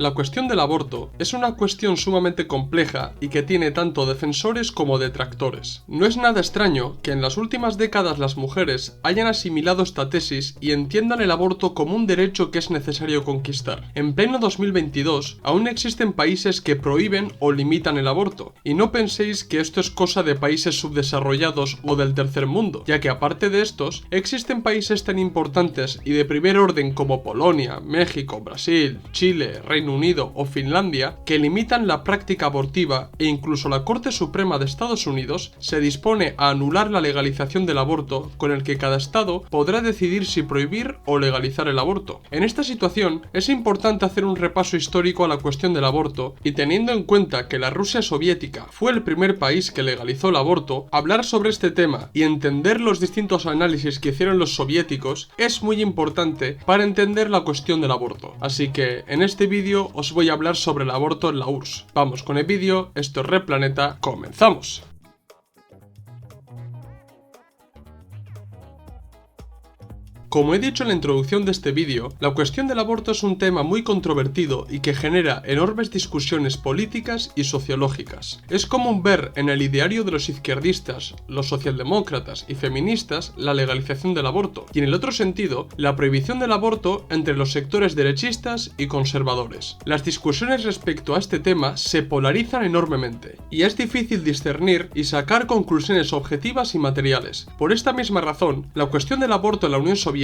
La cuestión del aborto es una cuestión sumamente compleja y que tiene tanto defensores como detractores. No es nada extraño que en las últimas décadas las mujeres hayan asimilado esta tesis y entiendan el aborto como un derecho que es necesario conquistar. En pleno 2022, aún existen países que prohíben o limitan el aborto, y no penséis que esto es cosa de países subdesarrollados o del tercer mundo, ya que aparte de estos, existen países tan importantes y de primer orden como Polonia, México, Brasil, Chile, Reino Unido o Finlandia, que limitan la práctica abortiva, e incluso la Corte Suprema de Estados Unidos se dispone a anular la legalización del aborto, con el que cada estado podrá decidir si prohibir o legalizar el aborto. En esta situación, es importante hacer un repaso histórico a la cuestión del aborto, y teniendo en cuenta que la Rusia soviética fue el primer país que legalizó el aborto, hablar sobre este tema y entender los distintos análisis que hicieron los soviéticos es muy importante para entender la cuestión del aborto. Así que en este vídeo os voy a hablar sobre el aborto en la URSS. Vamos con el vídeo, esto es Red Planeta, comenzamos. Como he dicho en la introducción de este vídeo, la cuestión del aborto es un tema muy controvertido y que genera enormes discusiones políticas y sociológicas. Es común ver en el ideario de los izquierdistas, los socialdemócratas y feministas la legalización del aborto, y en el otro sentido, la prohibición del aborto entre los sectores derechistas y conservadores. Las discusiones respecto a este tema se polarizan enormemente, y es difícil discernir y sacar conclusiones objetivas y materiales. Por esta misma razón, la cuestión del aborto en la Unión Soviética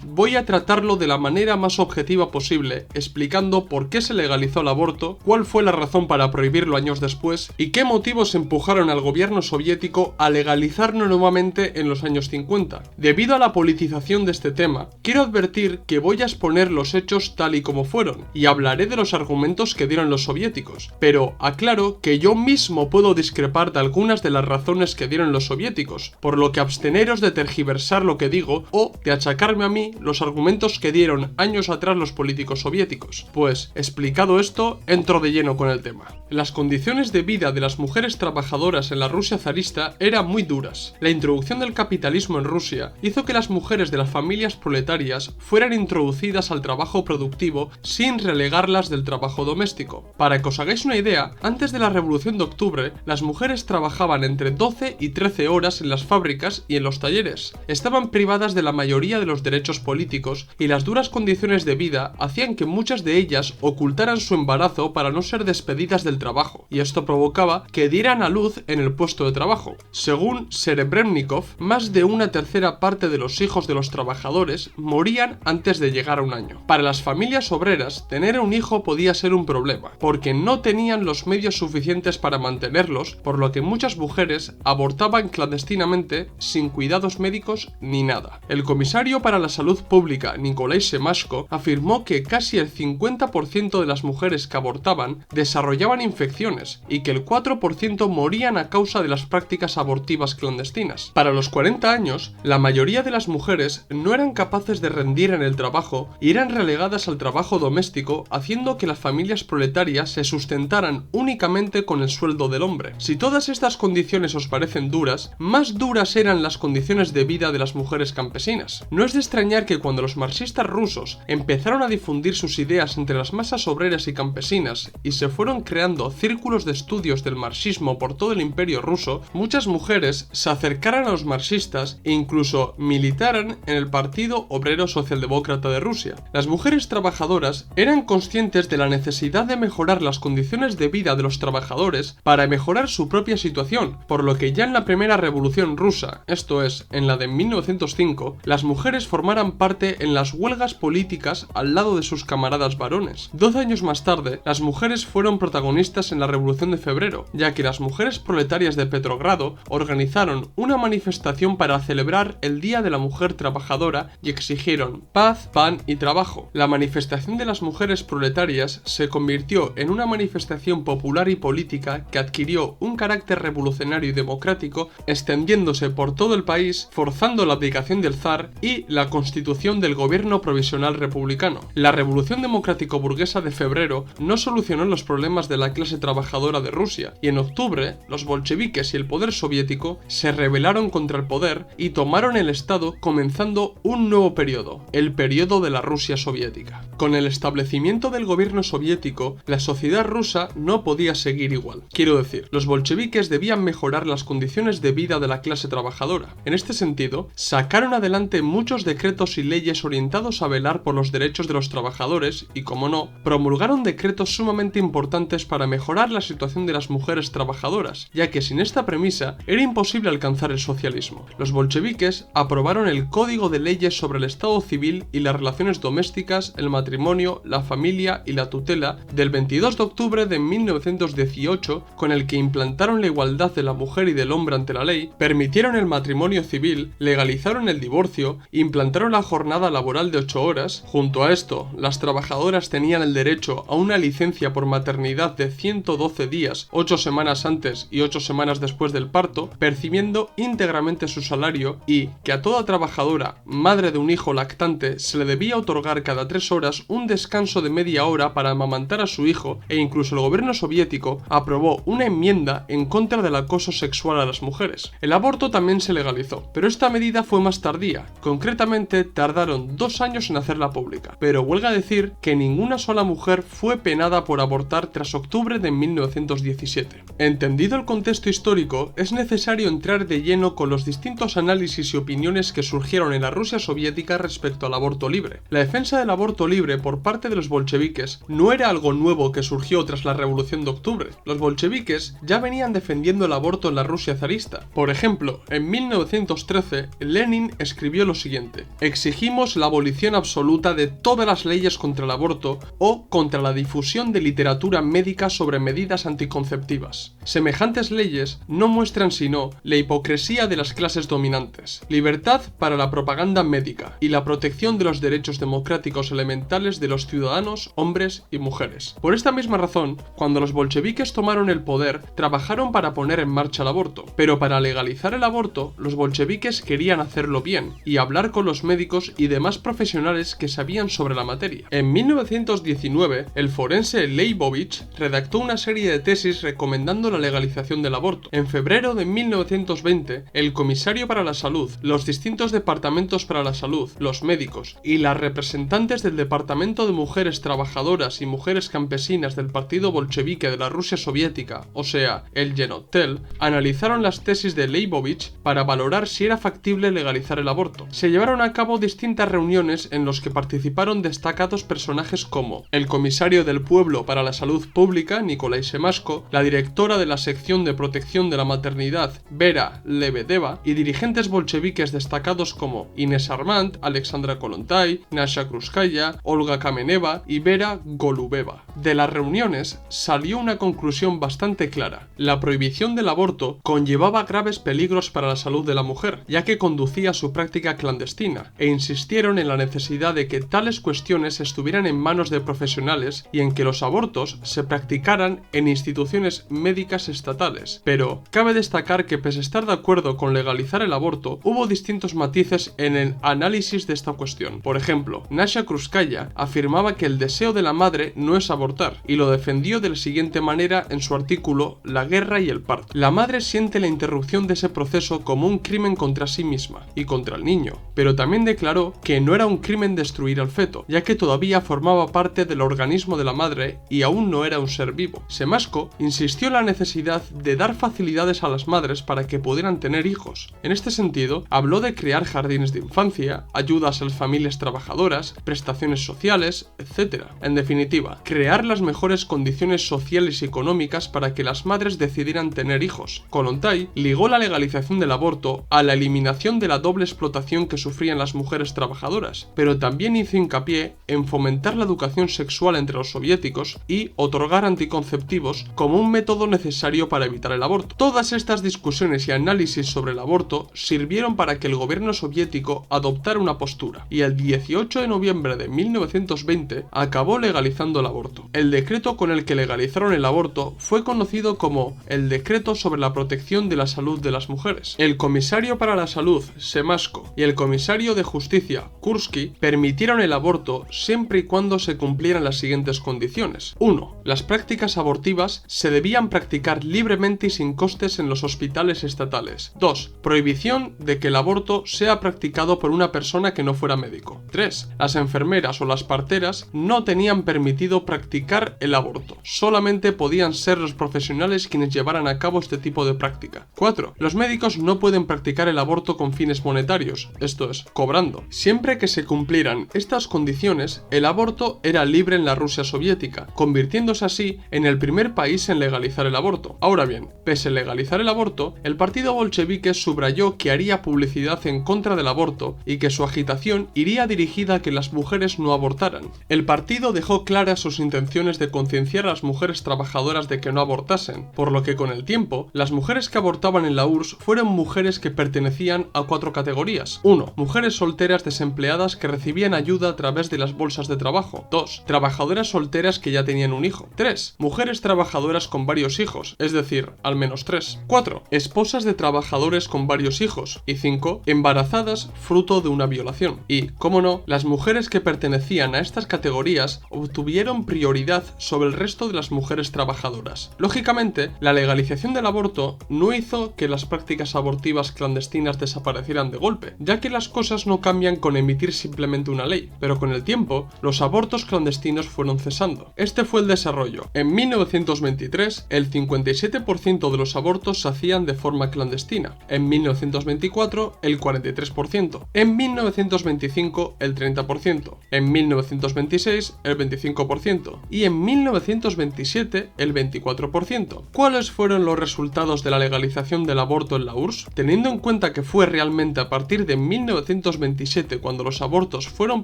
voy a tratarlo de la manera más objetiva posible, explicando por qué se legalizó el aborto, cuál fue la razón para prohibirlo años después y qué motivos empujaron al gobierno soviético a legalizarlo nuevamente en los años 50. Debido a la politización de este tema, quiero advertir que voy a exponer los hechos tal y como fueron, y hablaré de los argumentos que dieron los soviéticos, pero aclaro que yo mismo puedo discrepar de algunas de las razones que dieron los soviéticos, por lo que absteneros de tergiversar lo que digo o de achacarme a mí los argumentos que dieron años atrás los políticos soviéticos. Pues, explicado esto, entro de lleno con el tema. Las condiciones de vida de las mujeres trabajadoras en la Rusia zarista eran muy duras. La introducción del capitalismo en Rusia hizo que las mujeres de las familias proletarias fueran introducidas al trabajo productivo sin relegarlas del trabajo doméstico. Para que os hagáis una idea, antes de la Revolución de Octubre, las mujeres trabajaban entre 12 y 13 horas en las fábricas y en los talleres. Estaban privadas de la mayoría de los derechos políticos, y las duras condiciones de vida hacían que muchas de ellas ocultaran su embarazo para no ser despedidas del trabajo, y esto provocaba que dieran a luz en el puesto de trabajo. Según Serebrennikov, más de una tercera parte de los hijos de los trabajadores morían antes de llegar a un año. Para las familias obreras, tener un hijo podía ser un problema, porque no tenían los medios suficientes para mantenerlos, por lo que muchas mujeres abortaban clandestinamente sin cuidados médicos ni nada. El comisario para la salud pública, Nikolai Semashko, afirmó que casi el 50% de las mujeres que abortaban desarrollaban infecciones y que el 4% morían a causa de las prácticas abortivas clandestinas. Para los 40 años, la mayoría de las mujeres no eran capaces de rendir en el trabajo y eran relegadas al trabajo doméstico, haciendo que las familias proletarias se sustentaran únicamente con el sueldo del hombre. Si todas estas condiciones os parecen duras, más duras eran las condiciones de vida de las mujeres campesinas. No es de extrañar que cuando los marxistas rusos empezaron a difundir sus ideas entre las masas obreras y campesinas y se fueron creando círculos de estudios del marxismo por todo el imperio ruso, muchas mujeres se acercaran a los marxistas e incluso militaran en el Partido Obrero Socialdemócrata de Rusia. Las mujeres trabajadoras eran conscientes de la necesidad de mejorar las condiciones de vida de los trabajadores para mejorar su propia situación, por lo que ya en la primera revolución rusa, esto es, en la de 1905, las mujeres formaran parte en las huelgas políticas al lado de sus camaradas varones. 12 años más tarde, las mujeres fueron protagonistas en la Revolución de Febrero, ya que las mujeres proletarias de Petrogrado organizaron una manifestación para celebrar el Día de la Mujer Trabajadora y exigieron paz, pan y trabajo. La manifestación de las mujeres proletarias se convirtió en una manifestación popular y política que adquirió un carácter revolucionario y democrático, extendiéndose por todo el país, forzando la abdicación del zar y la constitución del gobierno provisional republicano. La Revolución Democrático-Burguesa de febrero no solucionó los problemas de la la clase trabajadora de Rusia, y en octubre los bolcheviques y el poder soviético se rebelaron contra el poder y tomaron el Estado, comenzando un nuevo periodo, el periodo de la Rusia soviética. Con el establecimiento del gobierno soviético, la sociedad rusa no podía seguir igual. Quiero decir, los bolcheviques debían mejorar las condiciones de vida de la clase trabajadora. En este sentido, sacaron adelante muchos decretos y leyes orientados a velar por los derechos de los trabajadores y, como no, promulgaron decretos sumamente importantes para mejorar la situación de las mujeres trabajadoras, ya que sin esta premisa era imposible alcanzar el socialismo. Los bolcheviques aprobaron el Código de Leyes sobre el Estado Civil y las relaciones domésticas, el matrimonio, la familia y la tutela del 22 de octubre de 1918, con el que implantaron la igualdad de la mujer y del hombre ante la ley, permitieron el matrimonio civil, legalizaron el divorcio, implantaron la jornada laboral de 8 horas. Junto a esto, las trabajadoras tenían el derecho a una licencia por maternidad de 112 días, 8 semanas antes y 8 semanas después del parto, percibiendo íntegramente su salario, y que a toda trabajadora, madre de un hijo lactante, se le debía otorgar cada 3 horas un descanso de media hora para amamantar a su hijo, e incluso el gobierno soviético aprobó una enmienda en contra del acoso sexual a las mujeres. El aborto también se legalizó, pero esta medida fue más tardía, concretamente tardaron 2 años en hacerla pública, pero huelga decir que ninguna sola mujer fue penada por abortar tras octubre de 1917. Entendido el contexto histórico, es necesario entrar de lleno con los distintos análisis y opiniones que surgieron en la Rusia soviética respecto al aborto libre. La defensa del aborto libre por parte de los bolcheviques no era algo nuevo que surgió tras la Revolución de Octubre. Los bolcheviques ya venían defendiendo el aborto en la Rusia zarista. Por ejemplo, en 1913, Lenin escribió lo siguiente: exigimos la abolición absoluta de todas las leyes contra el aborto o contra la difusión de literatura médica sobre medidas anticonceptivas. Semejantes leyes no muestran sino la hipocresía de las clases dominantes, libertad para la propaganda médica y la protección de los derechos democráticos elementales de los ciudadanos, hombres y mujeres. Por esta misma razón, cuando los bolcheviques tomaron el poder, trabajaron para poner en marcha el aborto, pero para legalizar el aborto, los bolcheviques querían hacerlo bien y hablar con los médicos y demás profesionales que sabían sobre la materia. En 1919, el forense Leibovich redactó una serie de tesis recomendando la legalización del aborto. En febrero de 1920, el comisario para la salud, los distintos departamentos para la salud, los médicos y las representantes del Departamento de Mujeres Trabajadoras y Mujeres Campesinas del Partido Bolchevique de la Rusia Soviética, o sea, el Yenotel, analizaron las tesis de Leibovich para valorar si era factible legalizar el aborto. Se llevaron a cabo distintas reuniones en las que participaron destacados personajes como el comisario del pueblo para la salud pública, Nikolai Semasko, la directora de la sección de protección de la maternidad, Vera Lebedeva, y dirigentes bolcheviques destacados como Inés Armand, Alexandra Kollontai, Nasha Krúpskaya, Olga Kameneva y Vera Golubeva. De las reuniones salió una conclusión bastante clara: la prohibición del aborto conllevaba graves peligros para la salud de la mujer, ya que conducía a su práctica clandestina, e insistieron en la necesidad de que tales cuestiones estuvieran en manos de profesionales y en que los abortos se practicaran en instituciones médicas estatales. Pero cabe destacar que, pese a estar de acuerdo con legalizar el aborto, hubo distintos matices en el análisis de esta cuestión. Por ejemplo, Nasha Krúpskaya afirmaba que el deseo de la madre no es abortar, y lo defendió de la siguiente manera en su artículo La guerra y el parto: la madre siente la interrupción de ese proceso como un crimen contra sí misma y contra el niño, pero también declaró que no era un crimen destruir al feto, ya que todavía formaba parte del organismo de la madre y aún no era un ser vivo. Semasko insistió en la necesidad de dar facilidades a las madres para que pudieran tener hijos. En este sentido, habló de crear jardines de infancia, ayudas a las familias trabajadoras, prestaciones sociales, etc. En definitiva, crear las mejores condiciones sociales y económicas para que las madres decidieran tener hijos. Kollontai ligó la legalización del aborto a la eliminación de la doble explotación que sufrían las mujeres trabajadoras, pero también hizo hincapié en fomentar la educación sexual entre los soviéticos y otorgar anticonceptivos como un método necesario para evitar el aborto. Todas estas discusiones y análisis sobre el aborto sirvieron para que el gobierno soviético adoptara una postura, y el 18 de noviembre de 1920 acabó legalizando el aborto. El decreto con el que legalizaron el aborto fue conocido como el Decreto sobre la protección de la salud de las mujeres. El comisario para la salud, Semasko, y el comisario de justicia, Kursky, permitieron el aborto siempre y cuando se cumplieran las siguientes condiciones. 1. Las prácticas prácticas abortivas se debían practicar libremente y sin costes en los hospitales estatales. 2. Prohibición de que el aborto sea practicado por una persona que no fuera médico. 3. Las enfermeras o las parteras no tenían permitido practicar el aborto. Solamente podían ser los profesionales quienes llevaran a cabo este tipo de práctica. 4. Los médicos no pueden practicar el aborto con fines monetarios, esto es, cobrando. Siempre que se cumplieran estas condiciones, el aborto era libre en la Rusia soviética, convirtiéndose así en el primer país en legalizar el aborto. Ahora bien, pese a legalizar el aborto, el partido bolchevique subrayó que haría publicidad en contra del aborto y que su agitación iría dirigida a que las mujeres no abortaran. El partido dejó claras sus intenciones de concienciar a las mujeres trabajadoras de que no abortasen, por lo que con el tiempo, las mujeres que abortaban en la URSS fueron mujeres que pertenecían a 4 categorías. 1. Mujeres solteras desempleadas que recibían ayuda a través de las bolsas de trabajo. 2. Trabajadoras solteras que ya tenían un hijo. 3. Mujeres trabajadoras con varios hijos, es decir, al menos 3. 4. Esposas de trabajadores con varios hijos. Y 5. Embarazadas fruto de una violación. Y, como no, las mujeres que pertenecían a estas categorías obtuvieron prioridad sobre el resto de las mujeres trabajadoras. Lógicamente, la legalización del aborto no hizo que las prácticas abortivas clandestinas desaparecieran de golpe, ya que las cosas no cambian con emitir simplemente una ley, pero con el tiempo, los abortos clandestinos fueron cesando. Este fue el desarrollo. En 1923, el 57% de los abortos se hacían de forma clandestina. En 1924, el 43%. En 1925, el 30%. En 1926, el 25%. Y en 1927, el 24%. ¿Cuáles fueron los resultados de la legalización del aborto en la URSS? Teniendo en cuenta que fue realmente a partir de 1927 cuando los abortos fueron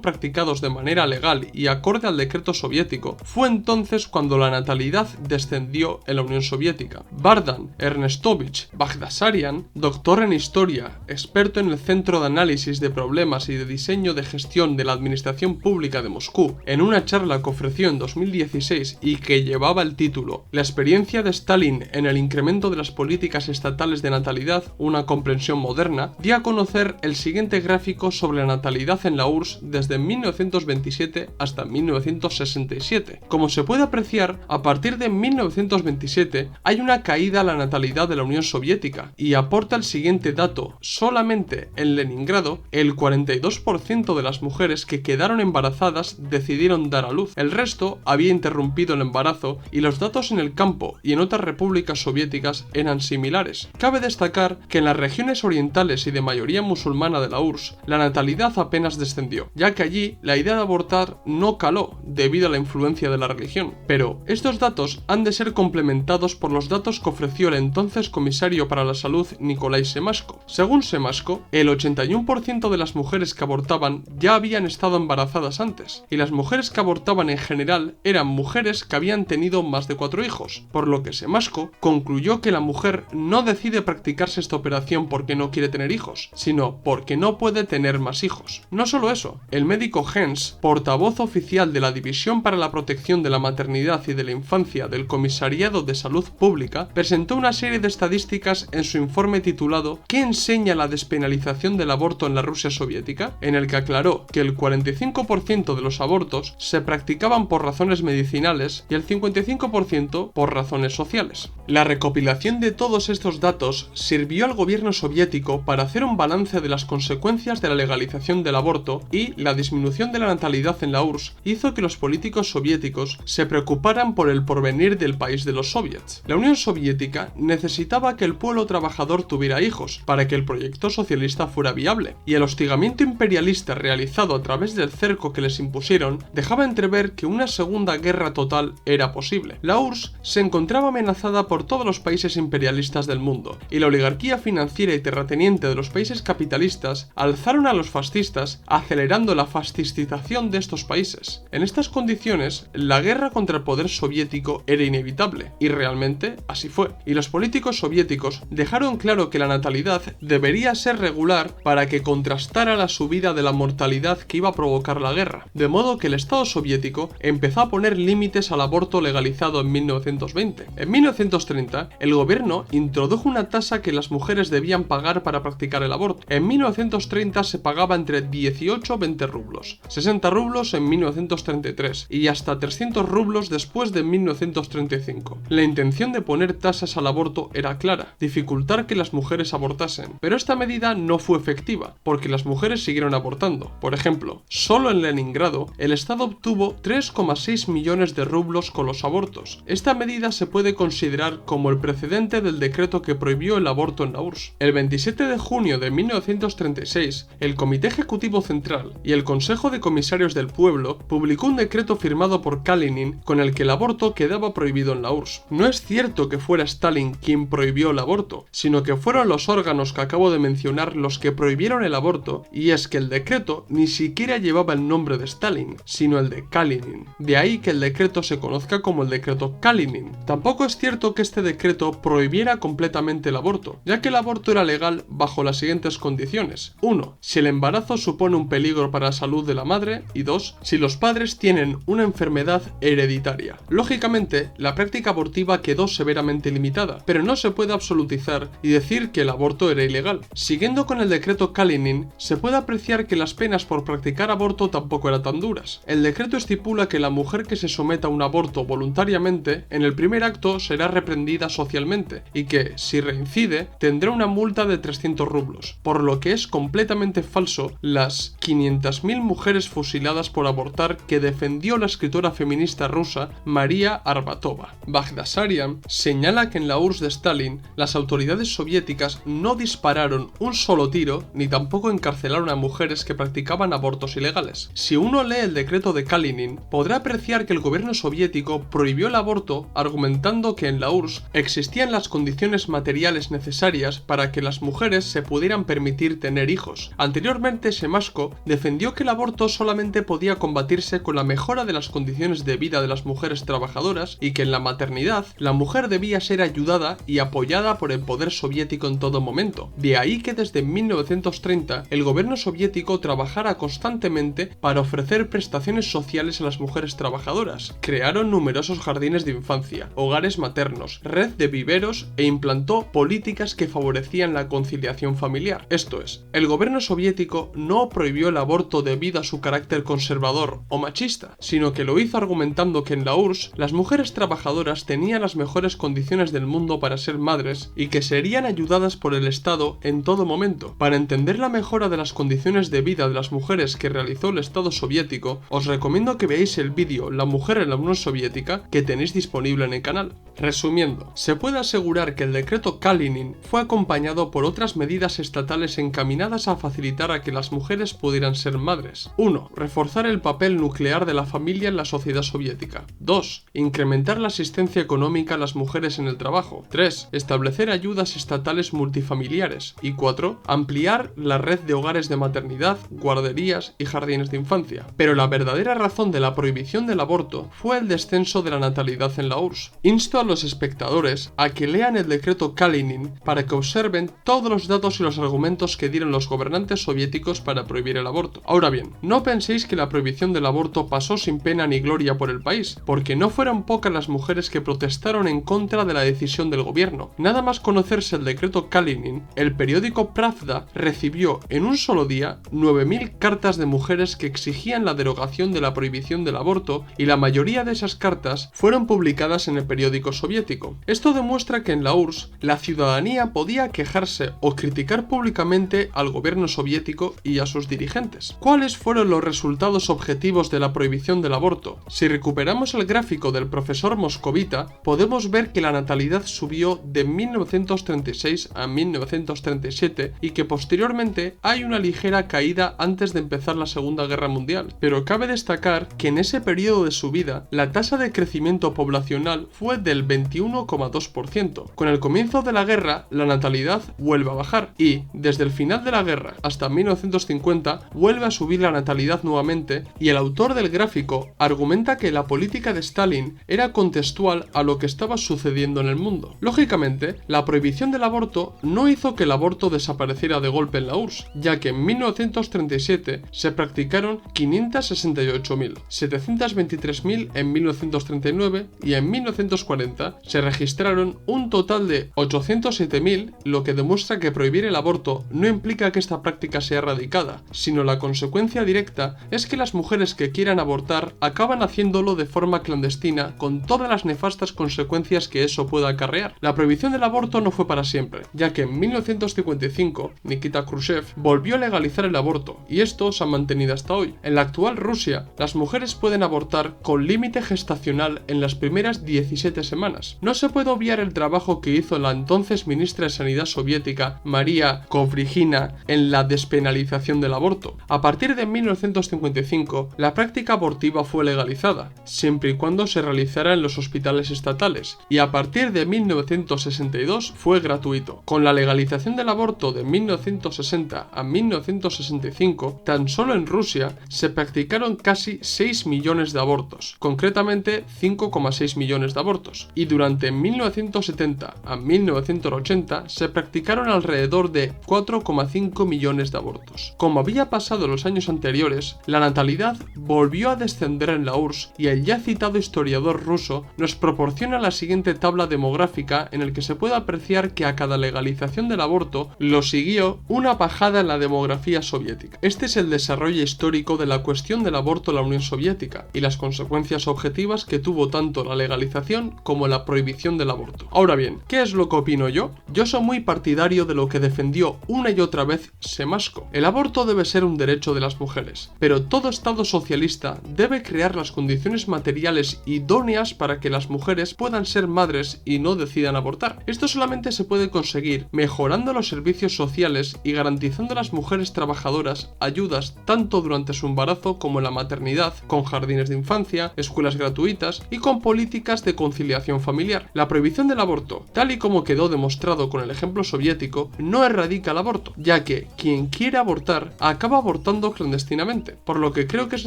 practicados de manera legal y acorde al decreto soviético, fue entonces cuando la natalidad descendió en la Unión Soviética. Vardan Ernestovich Bagdasarian, doctor en historia, experto en el Centro de Análisis de Problemas y de Diseño de Gestión de la Administración Pública de Moscú, en una charla que ofreció en 2016 y que llevaba el título La experiencia de Stalin en el incremento de las políticas estatales de natalidad, una comprensión moderna, dio a conocer el siguiente gráfico sobre la natalidad en la URSS desde 1927 hasta 1967. Como se puede apreciar, a partir de 1927 hay una caída a la natalidad de la Unión Soviética, y aporta el siguiente dato: solamente en Leningrado el 42% de las mujeres que quedaron embarazadas decidieron dar a luz. El resto había interrumpido el embarazo, y los datos en el campo y en otras repúblicas soviéticas eran similares. Cabe destacar que en las regiones orientales y de mayoría musulmana de la URSS, la natalidad apenas descendió, ya que allí la idea de abortar no caló debido a la influencia de la religión. Pero estos datos han de ser complementados por los datos que ofreció el entonces comisario para la salud Nikolai Semashko. Según Semashko, el 81% de las mujeres que abortaban ya habían estado embarazadas antes, y las mujeres que abortaban en general eran mujeres que habían tenido más de 4 hijos, por lo que Semashko concluyó que la mujer no decide practicarse esta operación porque no quiere tener hijos, sino porque no puede tener más hijos. No solo eso, el médico Hens, portavoz oficial de la División para la Protección de la Maternidad y de la Infancia del Comisariado de Salud Pública, presentó una serie de estadísticas en su informe titulado ¿Qué enseña la despenalización del aborto en la Rusia soviética?, en el que aclaró que el 45% de los abortos se practicaban por razones medicinales y el 55% por razones sociales. La recopilación de todos estos datos sirvió al gobierno soviético para hacer un balance de las consecuencias de la legalización del aborto, y la disminución de la natalidad en la URSS hizo que los políticos soviéticos se preocuparan por el porvenir del país de los soviets. La Unión Soviética necesitaba que el pueblo trabajador tuviera hijos para que el proyecto socialista fuera viable, y el hostigamiento imperialista realizado a través del cerco que les impusieron dejaba entrever que una segunda guerra total era posible. La URSS se encontraba amenazada por todos los países imperialistas del mundo, y la oligarquía financiera y terrateniente de los países capitalistas alzaron a los fascistas, acelerando la fascistización de estos países. En estas condiciones, la guerra contra el poder soviético era inevitable, y realmente así fue, y los políticos soviéticos dejaron claro que la natalidad debería ser regular para que contrastara la subida de la mortalidad que iba a provocar la guerra, de modo que el Estado soviético empezó a poner límites al aborto legalizado en 1920. En 1930, el gobierno introdujo una tasa que las mujeres debían pagar para practicar el aborto. En 1930 se pagaba entre 18 y 20 rublos, 60 rublos en 1933 y hasta 300 rublos después abortistas de 1935. La intención de poner tasas al aborto era clara: dificultar que las mujeres abortasen. Pero esta medida no fue efectiva, porque las mujeres siguieron abortando. Por ejemplo, solo en Leningrado, el Estado obtuvo 3,6 millones de rublos con los abortos. Esta medida se puede considerar como el precedente del decreto que prohibió el aborto en la URSS. El 27 de junio de 1936, el Comité Ejecutivo Central y el Consejo de Comisarios del Pueblo publicó un decreto firmado por Kalinin con el que el aborto quedaba prohibido en la URSS. No es cierto que fuera Stalin quien prohibió el aborto, sino que fueron los órganos que acabo de mencionar los que prohibieron el aborto, y es que el decreto ni siquiera llevaba el nombre de Stalin, sino el de Kalinin. De ahí que el decreto se conozca como el decreto Kalinin. Tampoco es cierto que este decreto prohibiera completamente el aborto, ya que el aborto era legal bajo las siguientes condiciones: 1. Si el embarazo supone un peligro para la salud de la madre, y 2. Si los padres tienen una enfermedad hereditaria. Lógicamente, la práctica abortiva quedó severamente limitada, pero no se puede absolutizar y decir que el aborto era ilegal. Siguiendo con el decreto Kalinin, se puede apreciar que las penas por practicar aborto tampoco eran tan duras. El decreto estipula que la mujer que se someta a un aborto voluntariamente, en el primer acto será reprendida socialmente, y que, si reincide, tendrá una multa de 300 rublos, por lo que es completamente falso las 500.000 mujeres fusiladas por abortar que defendió la escritora feminista rusa María Arbatova. Bagdasarian señala que en la URSS de Stalin, las autoridades soviéticas no dispararon un solo tiro ni tampoco encarcelaron a mujeres que practicaban abortos ilegales. Si uno lee el decreto de Kalinin, podrá apreciar que el gobierno soviético prohibió el aborto argumentando que en la URSS existían las condiciones materiales necesarias para que las mujeres se pudieran permitir tener hijos. Anteriormente, Semashko defendió que el aborto solamente podía combatirse con la mejora de las condiciones de vida de las mujeres trabajadoras y que en la maternidad la mujer debía ser ayudada y apoyada por el poder soviético en todo momento. De ahí que desde 1930 el gobierno soviético trabajara constantemente para ofrecer prestaciones sociales a las mujeres trabajadoras. Crearon numerosos jardines de infancia, hogares maternos, red de viveros e implantó políticas que favorecían la conciliación familiar. Esto es, el gobierno soviético no prohibió el aborto debido a su carácter conservador o machista, sino que lo hizo argumentando que en la URSS las mujeres trabajadoras tenían las mejores condiciones del mundo para ser madres y que serían ayudadas por el Estado en todo momento. Para entender la mejora de las condiciones de vida de las mujeres que realizó el Estado soviético, os recomiendo que veáis el vídeo La mujer en la Unión Soviética que tenéis disponible en el canal. Resumiendo, se puede asegurar que el decreto Kalinin fue acompañado por otras medidas estatales encaminadas a facilitar a que las mujeres pudieran ser madres. 1. Reforzar el papel nuclear de la familia en la sociedad soviética. 2. Incrementar la asistencia económica a las mujeres en el trabajo. 3. Establecer ayudas estatales multifamiliares. Y 4. Ampliar la red de hogares de maternidad, guarderías y jardines de infancia. Pero la verdadera razón de la prohibición del aborto fue el descenso de la natalidad en la URSS. Insto a los espectadores a que lean el decreto Kalinin para que observen todos los datos y los argumentos que dieron los gobernantes soviéticos para prohibir el aborto. Ahora bien, no penséis que la prohibición del aborto pasó sin pena ni gloria por el país, porque no fueron pocas las mujeres que protestaron en contra de la decisión del gobierno. Nada más conocerse el decreto Kalinin, el periódico Pravda recibió en un solo día 9.000 cartas de mujeres que exigían la derogación de la prohibición del aborto, y la mayoría de esas cartas fueron publicadas en el periódico soviético. Esto demuestra que en la URSS la ciudadanía podía quejarse o criticar públicamente al gobierno soviético y a sus dirigentes. ¿Cuáles fueron los resultados objetivos de la prohibición del aborto? Si recuperamos el gráfico del profesor Moscovita, podemos ver que la natalidad subió de 1936 a 1937 y que posteriormente hay una ligera caída antes de empezar la Segunda Guerra Mundial. Pero cabe destacar que en ese periodo de su vida la tasa de crecimiento poblacional fue del 21,2%. Con el comienzo de la guerra, la natalidad vuelve a bajar y, desde el final de la guerra hasta 1950, vuelve a subir la natalidad nuevamente, y el autor del gráfico argumenta que la política de Stalin era contextual a lo que estaba sucediendo en el mundo. Lógicamente, la prohibición del aborto no hizo que el aborto desapareciera de golpe en la URSS, ya que en 1937 se practicaron 568.000, 723.000 en 1939 y en 1940 se registraron un total de 807.000, lo que demuestra que prohibir el aborto no implica que esta práctica sea erradicada, sino la consecuencia directa es que las mujeres que quieran abortar acaban haciéndolo de forma clandestina clandestina con todas las nefastas consecuencias que eso pueda acarrear. La prohibición del aborto no fue para siempre, ya que en 1955 Nikita Khrushchev volvió a legalizar el aborto, y esto se ha mantenido hasta hoy. En la actual Rusia, las mujeres pueden abortar con límite gestacional en las primeras 17 semanas. No se puede obviar el trabajo que hizo la entonces ministra de Sanidad soviética, María Kovrigina, en la despenalización del aborto. A partir de 1955, la práctica abortiva fue legalizada, siempre y cuando se realizara en los hospitales estatales, y a partir de 1962 fue gratuito. Con la legalización del aborto de 1960 a 1965, tan solo en Rusia se practicaron casi 6 millones de abortos, concretamente 5,6 millones de abortos, y durante 1970 a 1980 se practicaron alrededor de 4,5 millones de abortos. Como había pasado en los años anteriores, la natalidad volvió a descender en la URSS y el ya citado historiador ruso nos proporciona la siguiente tabla demográfica en el que se puede apreciar que a cada legalización del aborto lo siguió una bajada en la demografía soviética. Este es el desarrollo histórico de la cuestión del aborto en la Unión Soviética y las consecuencias objetivas que tuvo tanto la legalización como la prohibición del aborto. Ahora bien, ¿qué es lo que opino yo? Yo soy muy partidario de lo que defendió una y otra vez Semashko. El aborto debe ser un derecho de las mujeres, pero todo Estado socialista debe crear las condiciones materiales idóneas para que las mujeres puedan ser madres y no decidan abortar. Esto solamente se puede conseguir mejorando los servicios sociales y garantizando a las mujeres trabajadoras ayudas tanto durante su embarazo como en la maternidad, con jardines de infancia, escuelas gratuitas y con políticas de conciliación familiar. La prohibición del aborto, tal y como quedó demostrado con el ejemplo soviético, no erradica el aborto, ya que quien quiere abortar acaba abortando clandestinamente, por lo que creo que es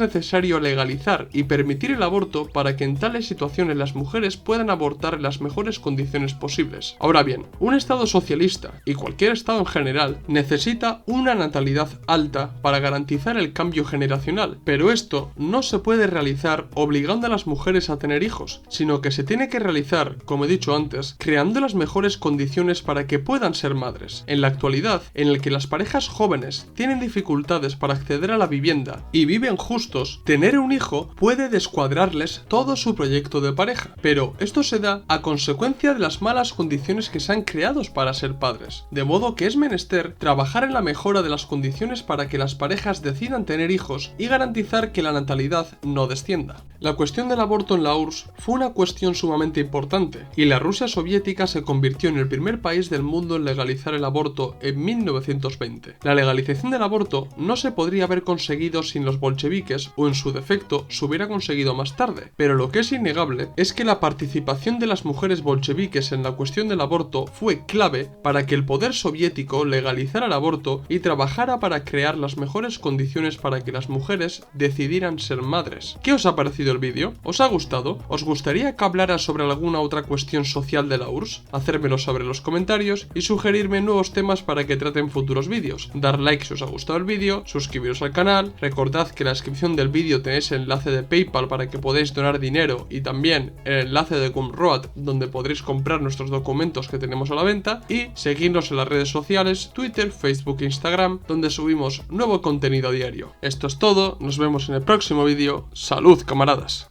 necesario legalizar y permitir el aborto para que en tales situaciones las mujeres puedan abortar en las mejores condiciones posibles. Ahora bien, un Estado socialista, y cualquier Estado en general, necesita una natalidad alta para garantizar el cambio generacional, pero esto no se puede realizar obligando a las mujeres a tener hijos, sino que se tiene que realizar, como he dicho antes, creando las mejores condiciones para que puedan ser madres. En la actualidad, en el que las parejas jóvenes tienen dificultades para acceder a la vivienda y viven justos, tener un hijo puede descuadrarles todo su proyecto de pareja, pero esto se da a consecuencia de las malas condiciones que se han creado para ser padres, de modo que es menester trabajar en la mejora de las condiciones para que las parejas decidan tener hijos y garantizar que la natalidad no descienda. La cuestión del aborto en la URSS fue una cuestión sumamente importante, y la Rusia soviética se convirtió en el primer país del mundo en legalizar el aborto en 1920. La legalización del aborto no se podría haber conseguido sin los bolcheviques, o en su defecto se hubiera conseguido más tarde, pero lo que es innegable es que la participación de las mujeres bolcheviques en la cuestión del aborto fue clave para que el poder soviético legalizara el aborto y trabajara para crear las mejores condiciones para que las mujeres decidieran ser madres. ¿Qué os ha parecido el vídeo? ¿Os ha gustado? ¿Os gustaría que hablara sobre alguna otra cuestión social de la URSS? Hacérmelo saber en los comentarios y sugerirme nuevos temas para que trate en futuros vídeos. Dar like si os ha gustado el vídeo, suscribiros al canal, recordad que en la descripción del vídeo tenéis el enlace de PayPal para que podáis donar dinero y también el enlace de Gumroad donde podréis comprar nuestros documentos que tenemos a la venta, y seguidnos en las redes sociales, Twitter, Facebook e Instagram, donde subimos nuevo contenido diario. Esto es todo, nos vemos en el próximo vídeo. ¡Salud, camaradas!